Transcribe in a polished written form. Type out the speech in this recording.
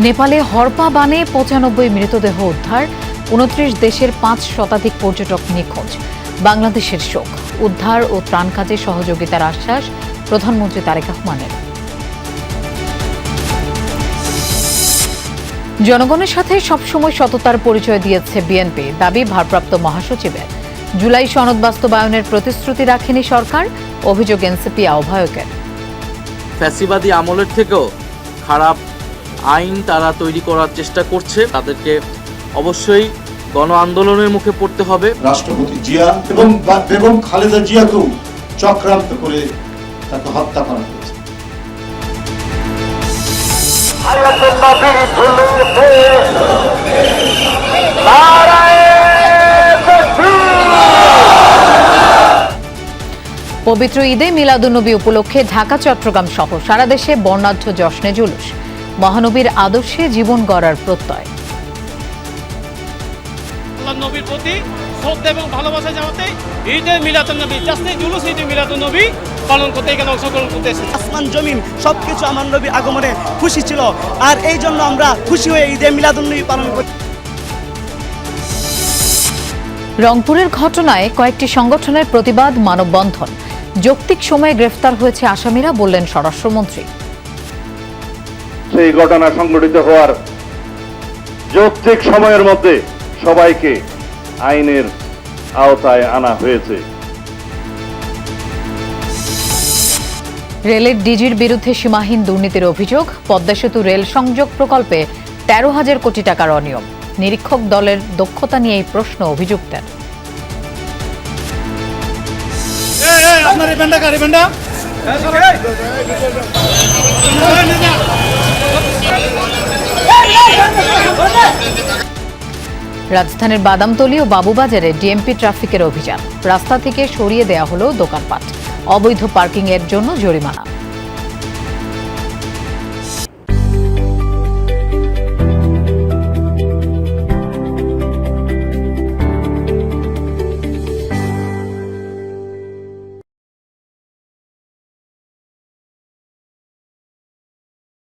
নেপালে হরপা বানে ৯৫ মৃতদেহ উদ্ধার, ২৯ দেশের ৫ শতাধিক পর্যটক নিখোঁজ। বাংলাদেশের শোক, উদ্ধার ও ত্রাণ কাজে সহযোগিতার আশ্বাস প্রধানমন্ত্রী তারেক রহমানের। জনগণের সাথে সবসময় সততার পরিচয় দিয়েছে বিএনপি, দাবি ভারপ্রাপ্ত মহাসচিবের। জুলাই সনদ বাস্তবায়নের প্রতিশ্রুতি রাখেনি সরকার, অভিযোগ এনসিপি আহ্বায়কের। ফ্যাসিবাদী আমলের থেকেও খারাপ আইন তারা তৈরি করার চেষ্টা করছে, তাদেরকে অবশ্যই গণ আন্দোলনের মুখে পড়তে হবে। রাষ্ট্রপতি জিয়া এবং বেগম খালেদা জিয়াকেও চক্রান্ত করে তাকে হত্যা করা হয়েছে। পবিত্র ঈদে মিলাদুন্নবী উপলক্ষে ঢাকা, চট্টগ্রাম সহ সারা দেশে বর্ণাঢ্য জশ্নে জুলুস, মহানবীর আদর্শে জীবন গড়ার প্রত্যয়। নবীর প্রতি শ্রদ্ধা এবং ভালোবাসা জানাতে ঈদে মিলাদুন্নবী জাশ্নে জুলুস ঈদে মিলাদুন্নবী পালন করতে এখানে অংশগ্রহণ করতে এসেছে। আসমান জমিন সবকিছু আমার নবী আগমনে খুশি ছিল, আর এই জন্য আমরা খুশি হয়ে ঈদে মিলাদুন্নবী পালন করি। রংপুরের ঘটনায় কয়েকটি সংগঠনের প্রতিবাদ মানববন্ধন, যৌক্তিক সময়ে গ্রেফতার হয়েছে আসামিরা, বললেন স্বরাষ্ট্রমন্ত্রী। সেই ঘটনা সংঘটিত হওয়ার যৌক্তিক সময়ের মধ্যে সবাইকে আইনের আওতায় আনা হয়েছে। রেলের ডিজির বিরুদ্ধে সীমাহীন দুর্নীতির অভিযোগ, পদ্মা সেতু রেল সংযোগ প্রকল্পে ১৩,০০০ কোটি টাকার অনিয়ম, নিরীক্ষক দলের দক্ষতা নিয়ে এই প্রশ্ন অভিযুক্তের। রাজধানীর বাদামতলী ও বাবুবাজারে ডিএমপি ট্রাফিকের অভিযান, রাস্তা থেকে সরিয়ে দেয়া হলো দোকানপাট, অবৈধ পার্কিং এর জন্য জরিমানা।